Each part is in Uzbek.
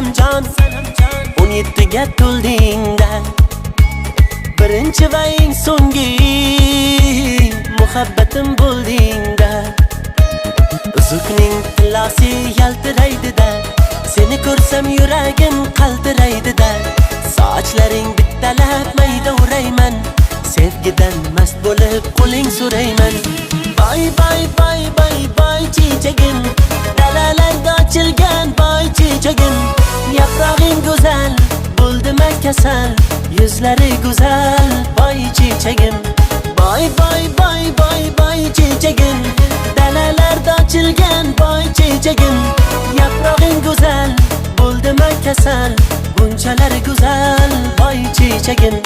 sanamjon 17 ga to'ldingda birinchi va eng so'nggi muhabbatim bo'ldingda uzukning tillosi yaltiraydi-da seni ko'rsam yuragim qaltiraydi-da sochlaring bittalab mayda urayman sevgidan mast bo'lib qo'ling so'rayman Bay bay bay bay bay chechagim dalalarda ochilgan bay chechagim yaprog'ing go'zal bo'ldimi kasal yuzlari go'zal bay chechagim Bay bay bay bay bay chechagim dalalarda ochilgan bay chechagim yaprog'ing go'zal bo'ldimi kasal bunchalar go'zal bay chechagim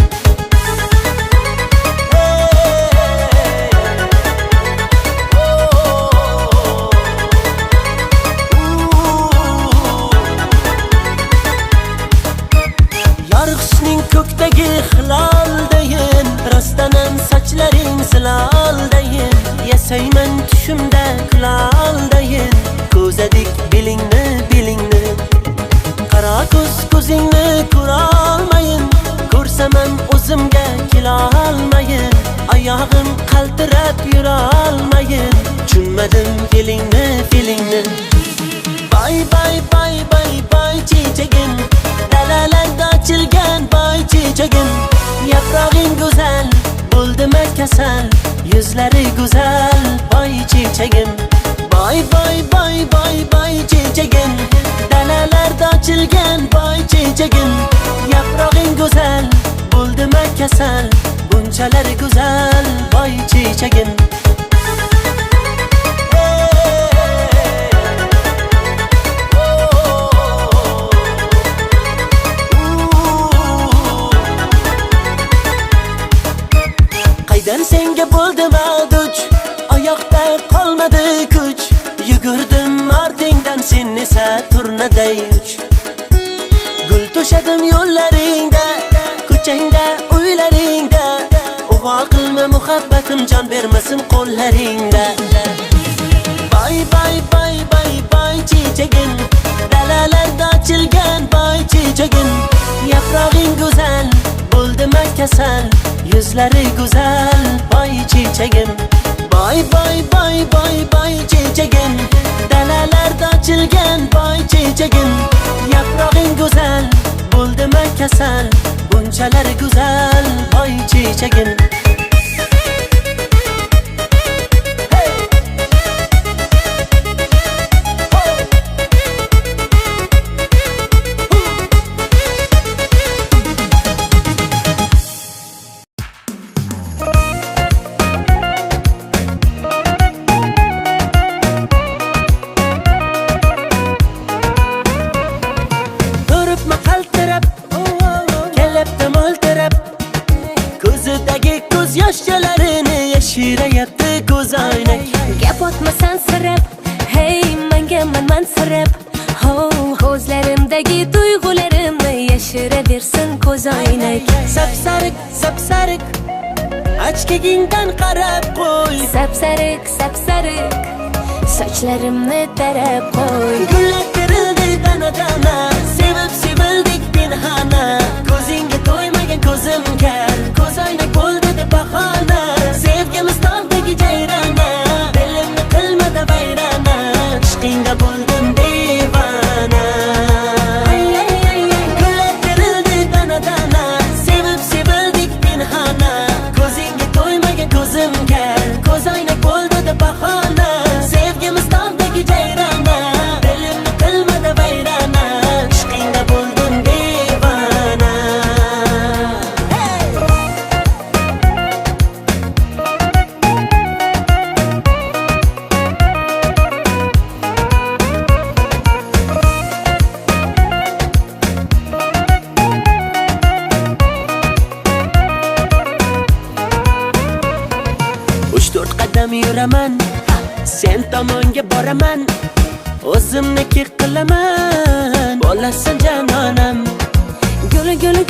ko'kdagi hiloldayin rostdanam sochlaring ziloldayin yasayman tushimda kuloldayin ko'zadik belingni qara ko'zingni ko'rolmayin ko'rsamam o'zimga kelolmayin oyog'im qaltirab yurolmayin tushunmadim feelingni Bay bay bay bay bay chechagim dalalarda ochilgan bay chechagim yaprog'ing go'zal bo'ldimi kasal yuzlari go'zal bay chechagim Bay bay bay bay bay chechagim dalalarda ochilgan bay chechagim yaprog'ing go'zal bo'ldimi kasal bunchalar go'zal bay chechagim Qaydan senga bo'ldim duch oyoqda qolmadi kuch yugurdim ortingdan sen esa turnaday uch gul to'shadim yo'llaringda ko'changda uylaringda ug'o qilma muhabbatim jon bermasin qo'llaringda Bay bay bay bay bay chechagim dalalarda ochilgan bay chechagim yaprog'ing go'zal bo'ldimi kasal yuzlari go'zal bay chechagim Bay bay bay bay bay chechagim dalalarda ochilgan bay chechagim yaprog'ing go'zal bo'ldimi kasal bunchalar go'zal bay chechagim yoshchalarini yashirayapti ko'zoynak gap otmasan sirab hey menga mansirab ho ko'zlarimdagi tuyg'ularimni yashiraversin ko'zoynak sapsariq ochkagingdan qarab qo'y sapsariq sochlarimni tarab qo'y gullar terildi dana sevib sevildik pinhona ko'zingga to'ymagan ko'zim kar ko'zoynak bo'ldi deb bahona sevgimiz tog'dagi jayrona dilimni qilmada vayrona ishqingda bo'ldim devona gullar terildi dana sevib sevildik pinhona ko'zingga to'ymagan ko'zim kar ko'zoynak bo'ldi deb bahona sevgimiz tog'dagi jayrona dilimni qilmada vayrona ishqingda bo'ldim devona qadam yuraman sen tomonga boraman o'zimniki qilaman bo'lasan janonam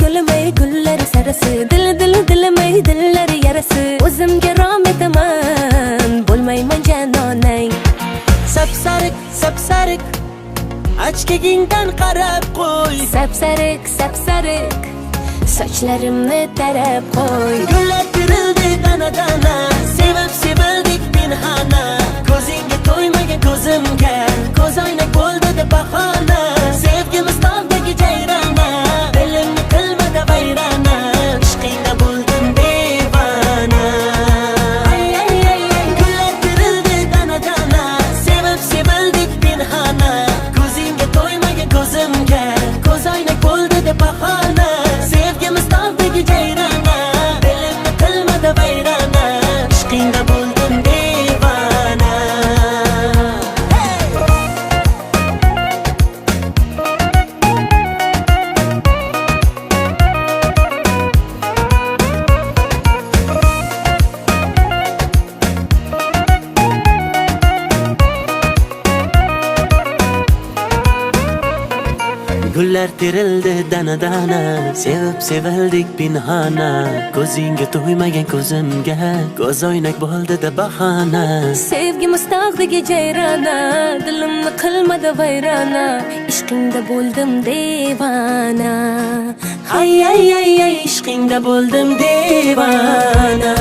gulimay gullari sarasi dilimay dillari yarasi o'zimga rom etaman bo'lmayman janonang sapsariq Achkagingdan qarab qo'y. Sapsariq, sapsariq sochlarimni tarab qo'y. Gullar terildi dana-dana, sevib sevildik pinhona. Ko'zingga to'ymagan ko'zimga, ko'zoynak bo'ldi deb bahona. Sevgimiz tog'dagi jayrona, dilimni qilmadi vayrona. Ishqingda bo'ldim devona. Gullar terildi dana-dana, sevib sevildik pinhona. Ko'zingga to'ymagan ko'zimga, ko'zoynak bo'ldi deb bahona. Sevgimiz tog'dagi jayrona, dilimni qilmadi vayrona. Ishqingda bo'ldim devona. Gullar terildi dana-dana, sevib sevildik pinhona. Ko'zingga to'ymagan ko'zimga, ko'zoynak bo'ldi deb bahona. Sevgimiz tog'dagi jayrona, dilimni qilmadi vayrona. Ishqingda bo'ldim devona. Ay ay ay ay, ishqingda bo'ldim devona.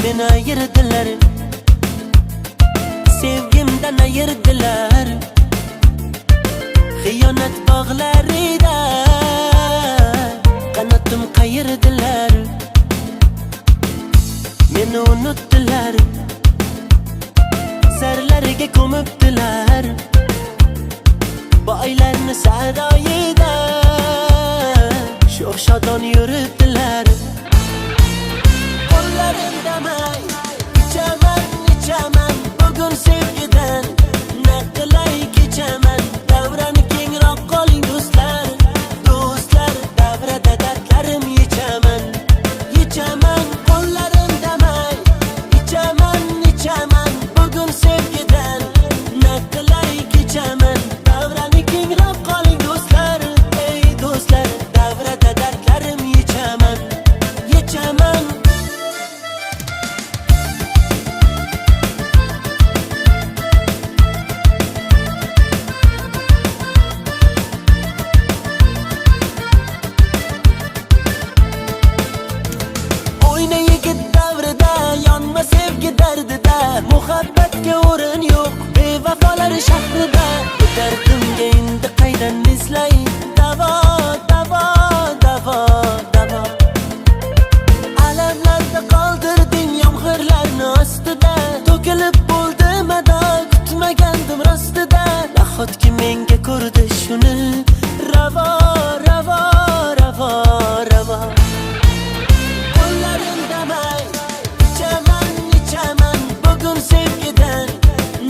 Meni ayirdilar, sevgimdan ayirdilar. Xiyonat bog'larida qanotim qayirdilar. Meni unutdilar, zarlariga ko'mibdilar. Boylarni saroyida sho'x shodon yuribdilar. Qo'llarimdamay ichaman, ichaman bugun sevgidan. Naqlay kechaman, davrani kengroq qoling do'stlar. Do'stlar, davrada dardlarim yechaman. Yechaman qo'llarimdamay ichaman, ichaman bugun sevgidan. Naqlay kechaman, davrani kengroq qoling do'stlar. Ey do'stlar, davrada dardlarim yechaman. Yechaman. O'yna yigit davrida, yonma sevgi dardida. Muhabbatga o'rin yo'q bevafolar shahrida. Bu dardimga endi qaydan eslay davo, davo, davo, davo. Alamlarda qoldirding yomg'irlarni ostida. To'kilib bo'ldi mado, kutmagandim rostida. Nahotki menga ko'rdi shuni ravo, ravo, ravo, ravo. Qo'llarimdamay ichaman, ichaman bugun sevgidan.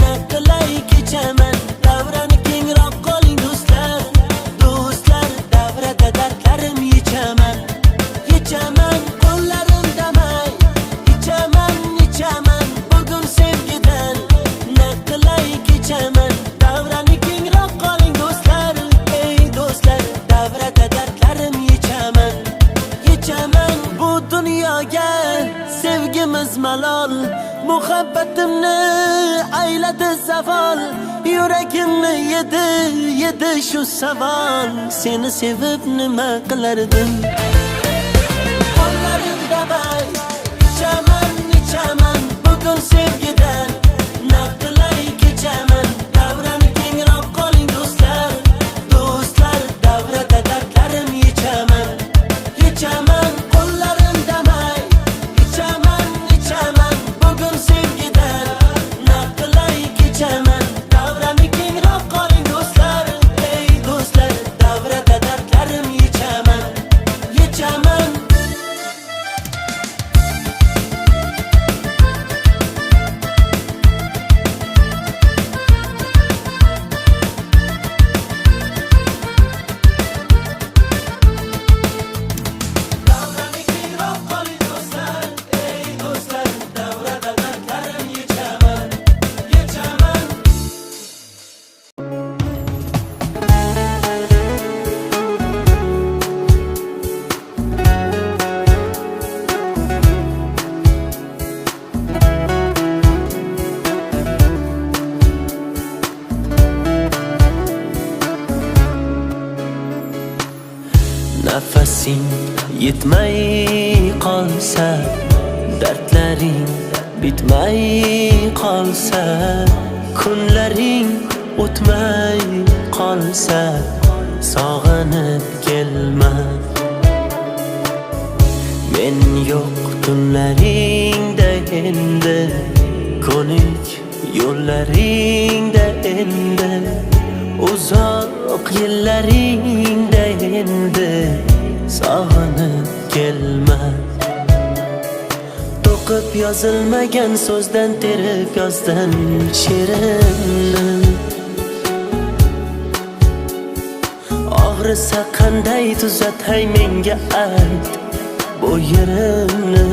Naqlay kechaman, davrani kengroq qoling do'stlar. Do'stlar, davrada dardlarim yechaman. Yechaman qo'llarimdamay ichaman, ichaman bugun sevgidan. Naqlay kechaman, davrani kengroq qoling do'stlar. Ey do'stlar, davrada dardlarim yechaman. Yechaman bu dunyoga sevgimiz malol. Muhabbatimni ayladi zavol. Yuragimni yedi, yedi shu savol. Seni sevib nima qilardim? Qo'llarimdamay ichaman, ichaman bugun sevgidan. Naqlay kechaman, davrani kengroq qoling do'stlar. Do'stlar, davrada dardlarim yechaman. Yechaman qo'llarimdamay ichaman, ichaman bugun sevgidan. Naqlay kechaman, davrani kengroq qoling do'stlar. Ey do'stlar, davrada dardlarim yechaman. Yechaman. Nafasing yetmay qolsa, dardlaring bitmay qolsa, kunlaring o'tmay qolsa, sog'inib kelma. Men yo'q tunlaringda endi, ko'nik yo'llaringda endi, uzoq yillaringda endi, sog'inib kelma. To'qib yozilmagan so'zdan terib yozdim she'rimni. Og'risa qanday tuzatay menga ayt bu yerimni.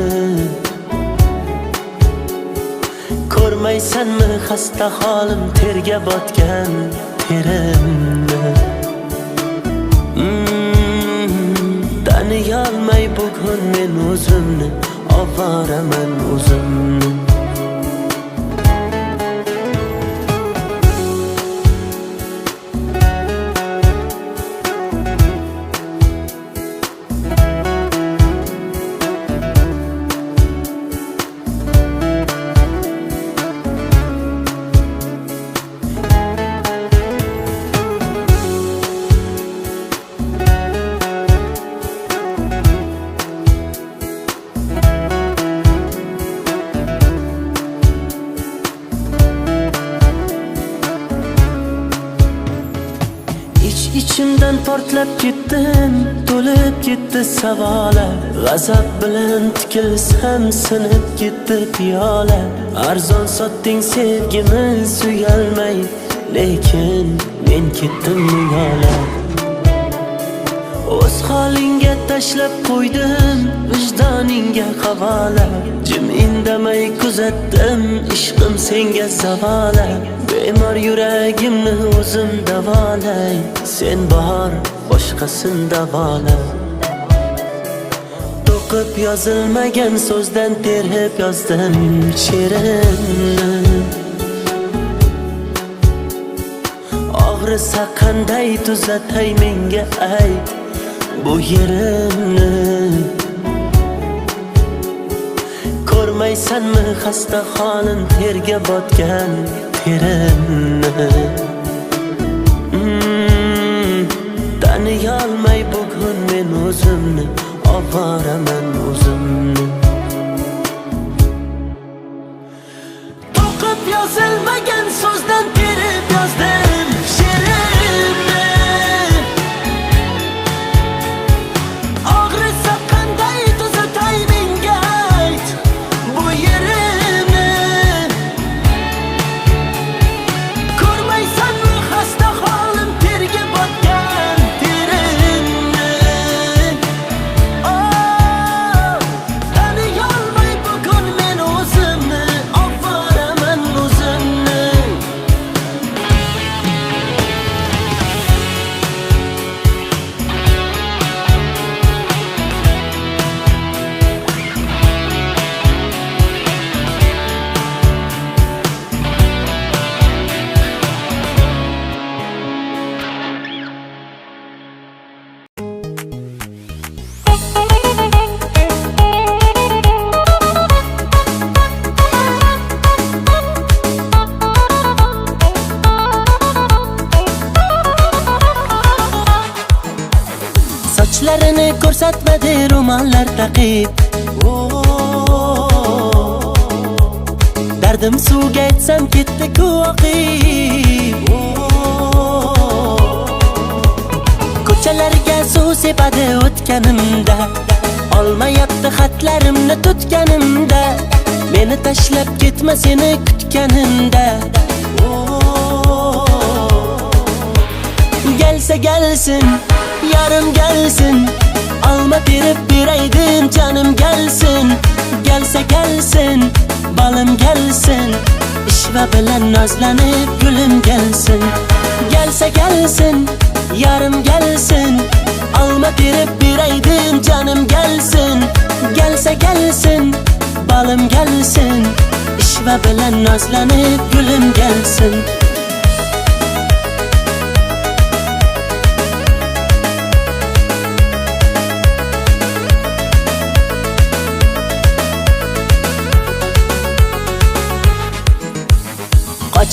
Ko'rmaysanmi xasta holim, terga botgan terimni. Taniyolmay bugun men o'zimni, ovoraman o'zimni. İçimden portlab ketdim, to'lib ketdi savolar. G'azab bilan tikilsam sinib ketdi piyola. Arzon sotding sevgimiz uyalmay, lekin men ketdim yo'la. O'z holingga tashlab qo'ydim, vijdoningga havola. Jim indamay kuzatdim, ishqim senga zavola. Bemor yuragimni o'zim davolay, sen bor boshqasin davola. To'qib yozilmagan so'zdan terib yozdim she'rimni. Og'risa qanday tuzatay menga ayt bu yerimni. Ko'rmaysanmi xasta holim, terga botgan terimni. Taniyolmay bugun men o'zimni, ovoraman o'zimni. To'qib yozilmagan so'zdan terib yozdim she'rimni. Og'risa qanday tuzatay menga ayt bu yerimni. Ko'rmaysanmi xasta holim, terga botgan terimni. Taniyolmay bugun men o'zimni, ovoraman o'zimni. Sochlarini ko'rsatmadi ro'mollar taqib. Dardim suvga aytsam ketdi ku oqib. Ko'chalarga suv sepadi o'tganimda, olmayapti xatlarimni tutganimda. Meni tashlab ketma seni kutganimda. Gelsa gelsin, yarım gelsin, alma berib beraydim canım gelsin. Gelse gelsin, balım gelsin, ishva bilan nozlanib gulum gelsin. Gelse gelsin, yarım gelsin, alma berib beraydim canım gelsin. Gelse gelsin, balım gelsin, ishva bilan nozlanib gulum gelsin.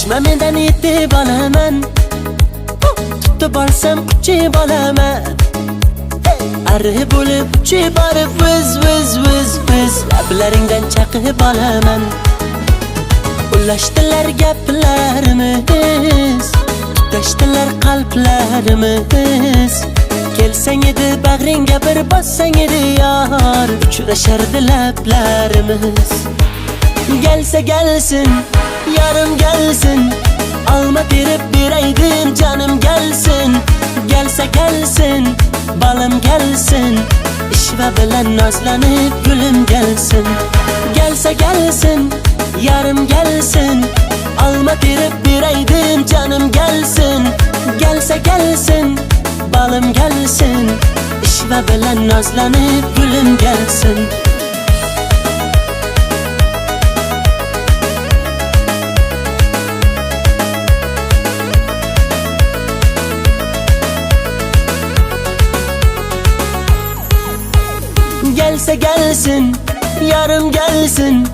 Qochma mendan yetib olaman, tutib olsam quchib olaman. Arif bo'lib uchib borib viz lablaringdan chaqib olaman. Ulashdilar gaplarimiz, tutashdilar qalblarimiz. Kelsang edi bag'ringga bir bossang edi yor, uchrashardi lablarimiz. Gelsa gelsin, yarım gelsin, alma terib beraydim canım gelsin. Gelsa gelsin, balım gelsin, ishva bilan nozlanib gülüm gelsin. Gelsa gelsin, yarım gelsin, alma terib beraydim canım gelsin. Gelsa gelsin, balım gelsin, ishva bilan nozlanib gülüm gelsin. Gelsa gelsin, yarım gelsin,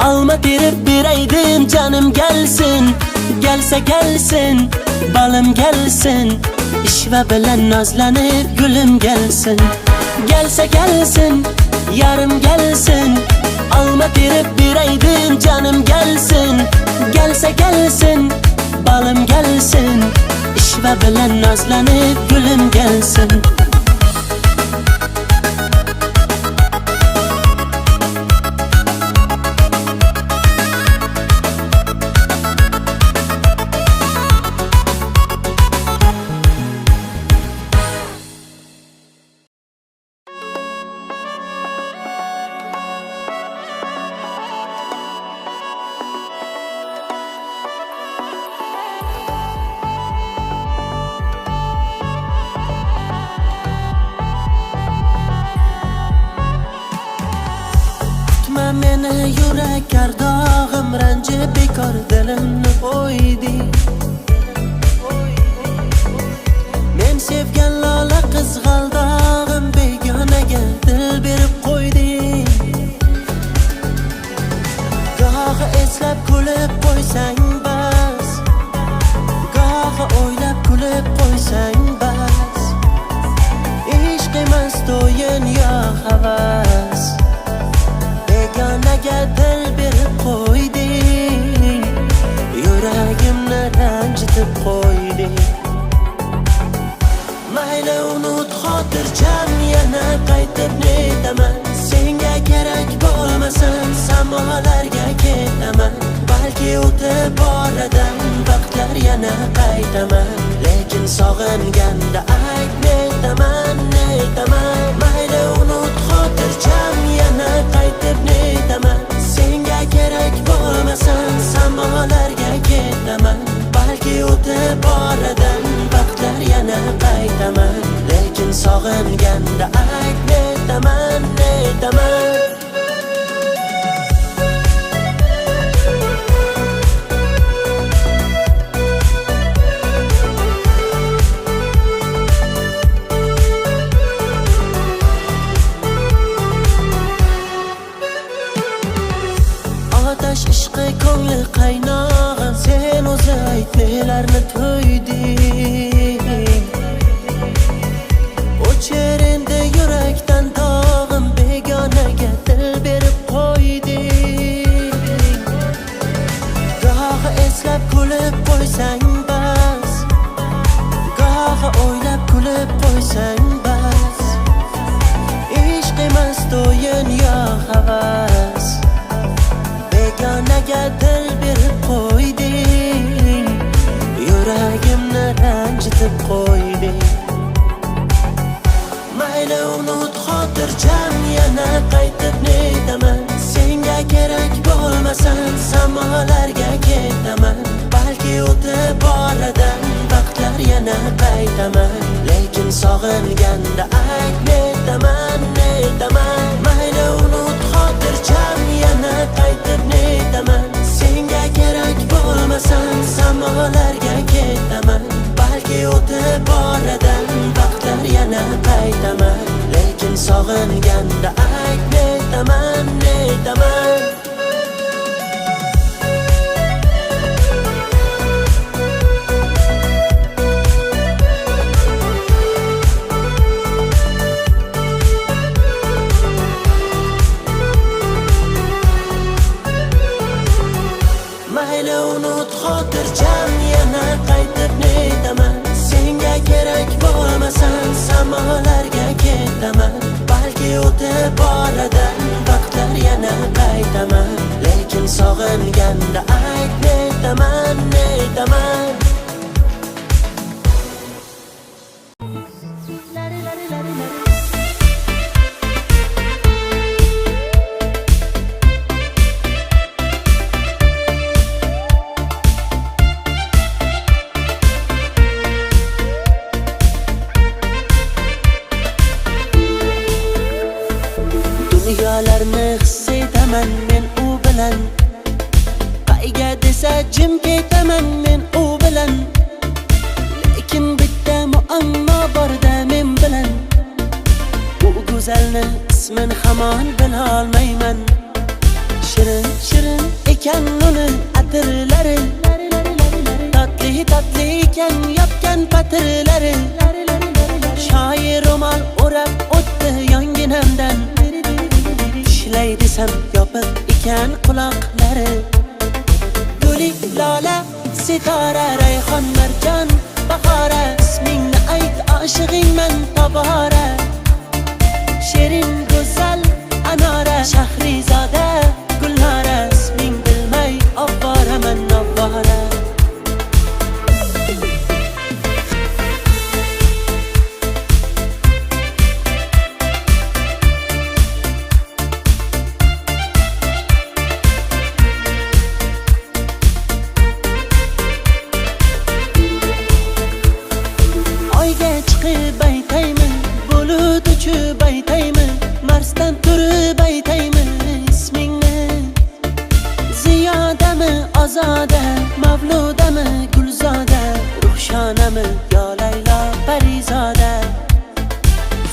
alma terib beraydim canım gelsin. Gelsa gelsin, balım gelsin, ishva bilan nozlanib gülüm gelsin. Gelsa gelsin, yarım gelsin, alma terib beraydim canım gelsin. Gelsa gelsin, balım gelsin, ishva bilan nozlanib gülüm gelsin. Meni yurak gardog'im ranji bekor dilimni o'ydi. Men sevgan lola qizg'aldog'im begonaga dil berib qo'ydi. Gohi eslab kulib qo'ysang bas, gohi o'ylab kulib qo'ysang bas. Ishq emas to'yin yo havas, begonaga dil berib qo'ydi. Yuragimni ranjitib qo'ydi. Mayli unut xotirjam, yana qaytib netaman. Senga kerak bo'lmasam samolarga ketaman. Balki o'tib oradan vaqtlar yana qaytaman. Lekin sog'inganda ayt netaman. Mayli unut xotirjam, yana qaytib netaman. Senga kerak bo'lmasam samolarga ketaman. Balki o'tib oradan vaqtlar yana qaytaman. Lekin sog'inganda ayt netaman. Otash ishqi ko'ngli qaynog'im, sen o'zi ayt nelarni to'yding. O'chir endi yurakdan dog'im, begonaga dil berib qo'yding. Gohi eslab kulib qo'ysang bas, gohi o'ylab kulib qo'ysang bas. Ishq emas to'yin yo havas, begonaga dil berib qo'yding. Yuragimni ranjitib qo'yding. Mayli unut xotirjam, yana qaytib netaman. Senga kerak bo'lmasam samolarga ketaman. Balki o'tib oradan vaqtlar yana qaytaman. Lekin sog'inganda ayt netaman. Mayli unut xotirjam, yana qaytib netaman. Senga kerak bo'lmasam samolarga ketaman. Balki o'tib oradan vaqtlar yana qaytaman. Lekin sog'inganda ayt netaman. ketaman men u bilan, lekin bitta muammo bor-da men bilan. Bu go'zalni ismin hamon bilolmayman. Shirin shirin ekan uni atirlari, tatli tatli ekan yopgan patirlari. Shoir ro'mol o'rab o'tdi yonginamdan, ishlay desam yopiq ekan quloqlari. Guli, lola, sitora, rayhon, marjon, bahora, ismingni ayt oshig'ingman tobora. Shirin go'zal Anora, Shahrizoda Gulnora, isming bilmay ovoraman ovora. Oyga chiqib aytaymi, bulut uchib aytaymi, Marsdan turib aytaymi ismingni. Ziyodami, ozoda, mavludami, gulzoda, ruhshonami, yo Laylo Parizoda.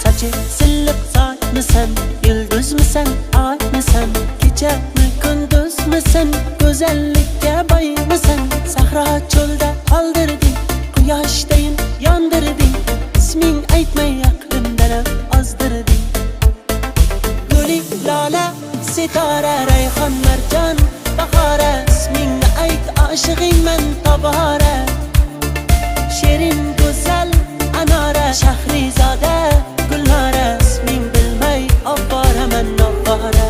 Sochi silliq sochmisan, yulduzmisan, oymisan, kechami kunduzmisan, go'zallikka boymisan. Sahro cho'lda qoldirding, quyoshdayin yondirding, isming aytmay aqlimdan ozdirding. Guli, lola, sitora, rayhon, marjon, bahora, ismingni ayt oshig'ingman tobora. Shirin go'zal Anora, Shahrizoda Gulnora, isming bilmay ovoraman ovora.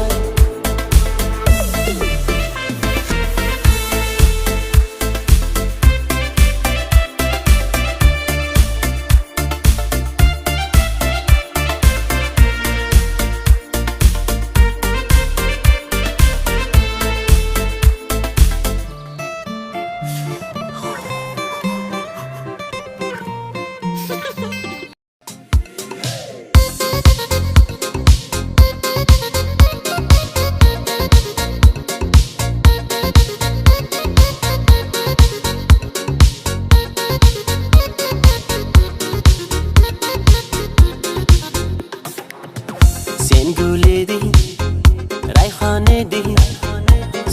Sen gul eding, rayhon eding,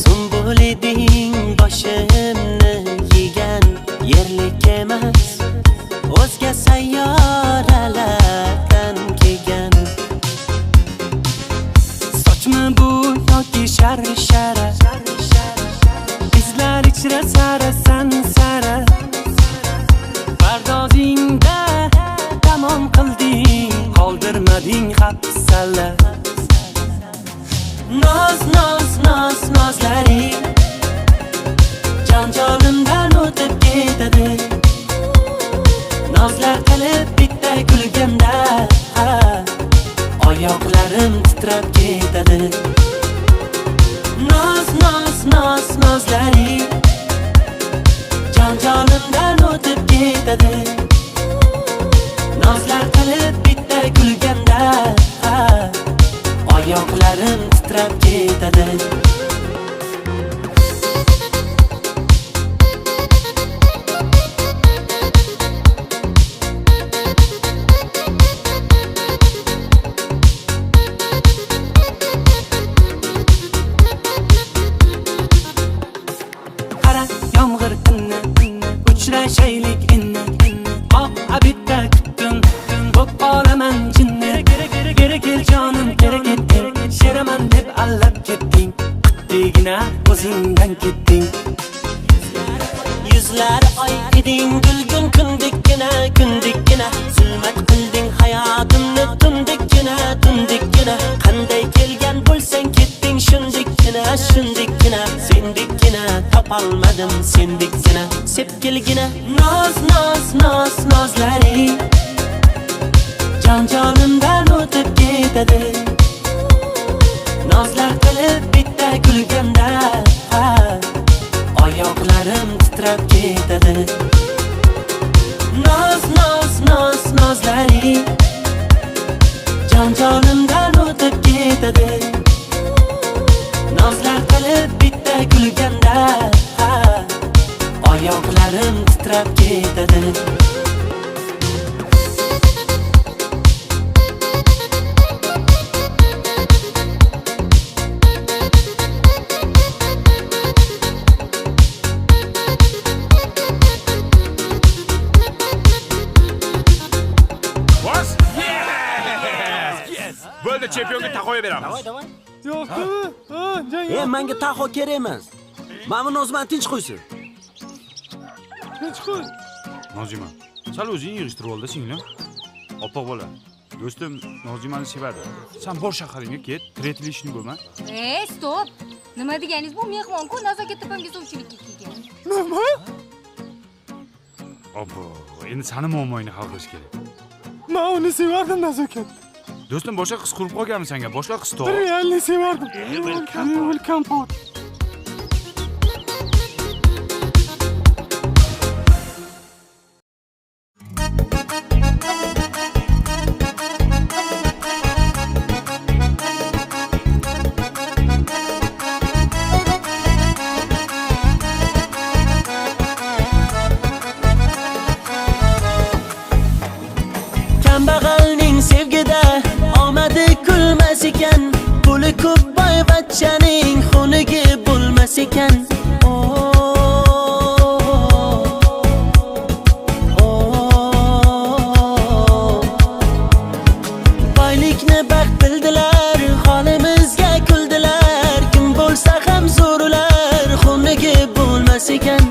sumbul eding, boshimni yegan. Yerlik emas, o'zga sayyoralardan kelgan. Sochmi bu yoki shara, izlar ichra sarasan sara. Pardozingda tamom qilding, qoldirmading hafsala. Noz, noz, noz, nozlaring jon-jonimdan o'tib ketadi. Nozlar qilib bitta kulganda, oyoqlarim titrab ketadi. Noz, noz, noz, nozlaring jon-jonimdan o'tib ketadi. Nozlar qilib bitta kulganda, oyoqlarim titrab ketadi. Qara yomg'ir kuni, uchrashaylik inni. Oq abidda kutdim, bo'p qolaman jinni. Geri kel jonim, geri ketding, sheraman deb allab ketding. Qutdegina o'zingdan ketding. Yuzlar oy eding, gulgun kundikkina, kundikkina. Zulmat qilding hayotimni tundikkina, tundikkina. Qanday kelgan bo'lsang ketding shundikkina, shundikkina. Sendikkina topolmadim, sendikkina. Sepkilgina noz, noz, noz, nozlaring jon-jonimdan o'tib ketadi. Nozlar qilib bitta kulganda, oyoqlarim titrab ketadi. Noz, noz, noz, nozlaring jon-jonimdan o'tib ketadi. Nozlar qilib bitta kulganda, oyoqlarim titrab ketadi. Bo'ldi, chempionga taxoya beramiz. Yo'q, jang. Menga taxo kerak emas. Mana bu Nozimani tinch qo'ysin. Tinch qo'y. Nozima, sal o'zing yig'ishtirib ol-da singlim. Oppoq bola. Do'stim Nozimani sevadi. Sen bor shaharingga ket, tretilishni bo'lma. Stop. Nima deganingiz bu? Mehmon-ku, nazokat tepamga suvchilikka kelgan. Nima? Obbo, endi seni muammoingni hal qilish kerak. Men uni sevardim nazokat. Do'stim boshqa qiz qurib qolganmi senga? Boshqa qiz top. Realni sevardim. Kompot. Kambag'alning sevgida omadi kulmas ekan, puli ko'p boyvachchaning xunigi bo'lmas ekan. Boylikni baxt bildilar, holimizga kuldilar. Kim bo'lsa ham zo'rlar, xunigi bo'lmas ekan.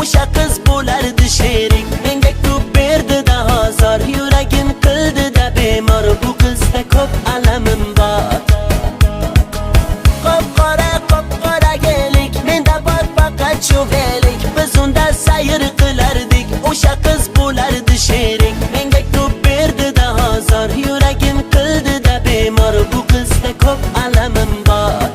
O'sha qiz bo'lardi sherik, menga ko'p berdi-da hozir, yuragim qildi-da bemor, bu qizda ko'p alamim bor. Qop-qora gelik, menda bor faqat chuvelik, biz unda sayr qilardik, o'sha qiz bo'lardi sherik, menga ko'p berdi-da hozir, yuragim qildi-da bemor, bu qizda ko'p alamim bor.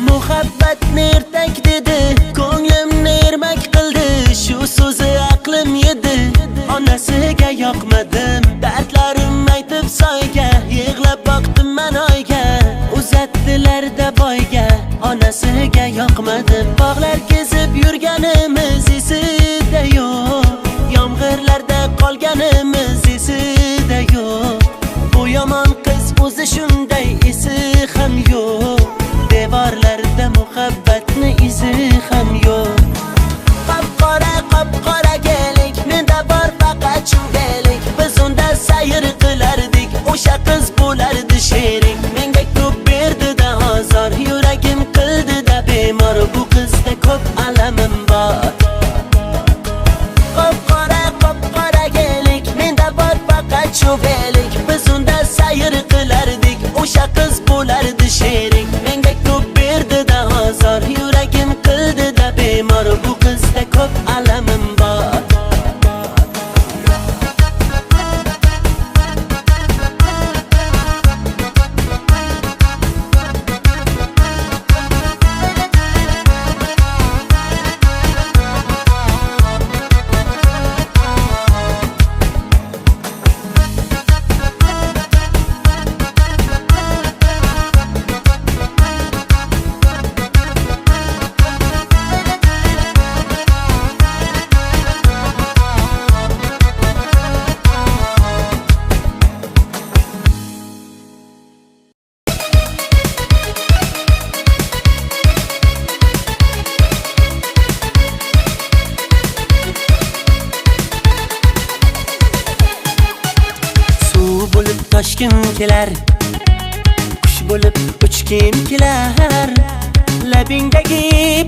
Muhabbatni ertak dedi, ko'nglimni ermak qildi, shu so'zi aqlim yedi, onasiga yoqmadim, dardlarim aytib soyga, yig'lab boqdim men oyga, uzatdilar-da boyga, onasiga yoqmadim, bog'lar kezib yurganimiz esida yo'q, yomg'irlarda qolganimiz esida yo'q, bu yomon qiz o'zi shunday, esi ham yo'q. Devorlarda muhabbatni izi ham yo'q. Qop-qora gelik, menda bor faqat chuvelik, biz unda sayr qilardik, o'sha qiz bo'lardi sherik, menga ko'p berdi-da hozir, yuragim qildi-da bemor, bu qizda ko'p alamim bor. Qop-qora gelik, menda bor faqat chuvelik, biz unda sayr qilardik, o'sha qiz bo'lardi sherik, menga ko'p berdi-da hozir, yuragim qildi-da bemor, bu qizda ko'p alamim bor. Toshkim kelar, qush bo'lib uchkim kelar, labingdagi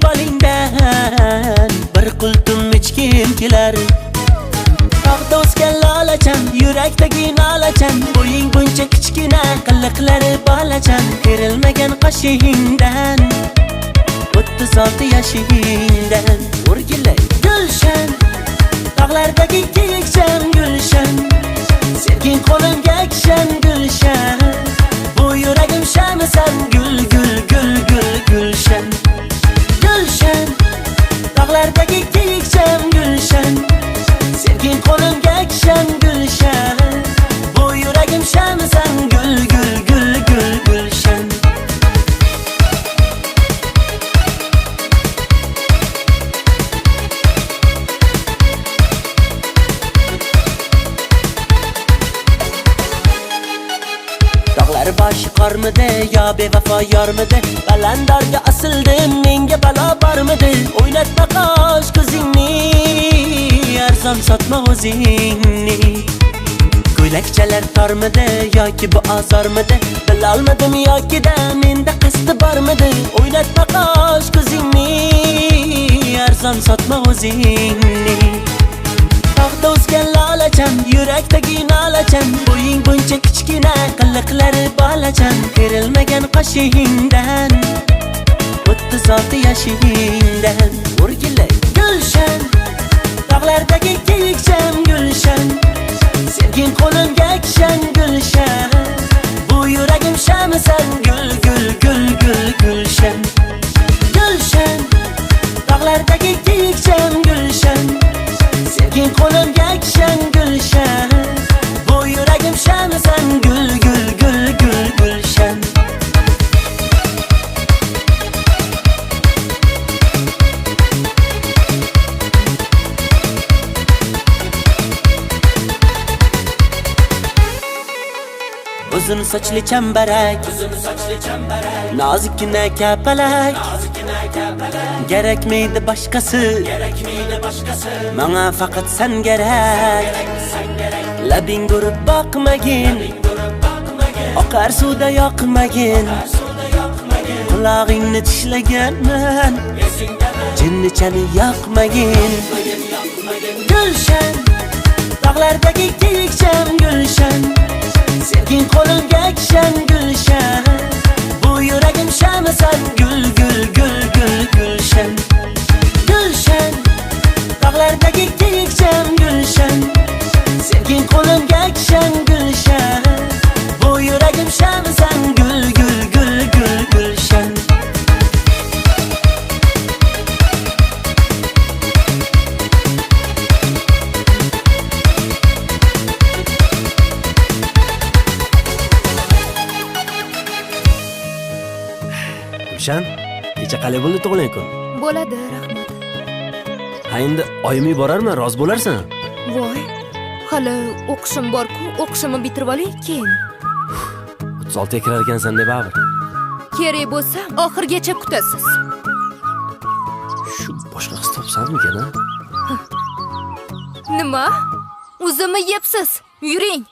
bolingdan bir qultum ichkim kelar. Tog'da o'sgan lolachan, yurakdagi nolachan, bo'ying buncha kichkina, qiliqlari bolachan, kerilmagan qoshingdan 36 yoshingdan o'rgilay gulshan tog'lardagi kiyikchan gulshan sevging qo'limga kishan gulshan bu yuragim shamisan gul gul gul gul gulshan gulshan tog'lardagi kiyikchan gulshan sevging qo'limga kishan gulshan bu yuragim shamisan gul gul gul gul gulshan Dağlar başı qarmidi yo bevafo yormidi balandorga osildim menga balo bormidi o'ynatma qosh ko'zingni arzon sotma o'zingni ko'ylakchalar tormidi yoki bu ozormidi bilolmadim yoki da menda qasdi bormidi o'ynatma qosh ko'zingni arzon sotma o'zingni Tog'da o'sgan lolachan, yurakdagi nolachan bo'ying buncha kichkina, qiliqlari bolachan Kerilmagan qoshingdan 36 yoshingdan o'rgilay gulshan Tog'lardagi kiyikchan gulshan Sevging qo'limga kishan gulshan Bu yuragim shamisan gul gul gul gul gulshan Gulshan Tog'lardagi kiyikchan gulshan Sevging qo'limga kishan gulshan Bu yuragim shamisan gul gul gul gul gulshan Uzun sochli chambarak Nozikkina kapalak Gerekmeydi başkası Bana faqat sen gerek Labing urib boqmagin Oqar suvda yoqmagin Qulog'ingni tishlaganman Jinnichani yoqmagin Gulshan Tog'lardagi kiyikchan gulshan Sevging qo'limga kishan gulshan Bu yuragim shamisan gul gul gul gul gulshan Gulshan Tog'lardagi kiyikchan gulshan Sevging qo'limga kishan gulshan Bu yuragim shamisan gul gul gul gul gulshan Gulshan, kecha qalay bo'ldi tug'ilgan kun? Bo'ladi, rahmat. Ha endi oyim borarman, rozi bo'larsan? Voy, hali o'qishim bor-ku, o'qishimni bitirib olay, keyin. 36 ga kirar ekansan deb baribir. Kerak bo'lsa, oxirgacha kutasiz. Shu boshqa qiz topsammikan, ha? Nima? O'zimni yebsiz. Yuring.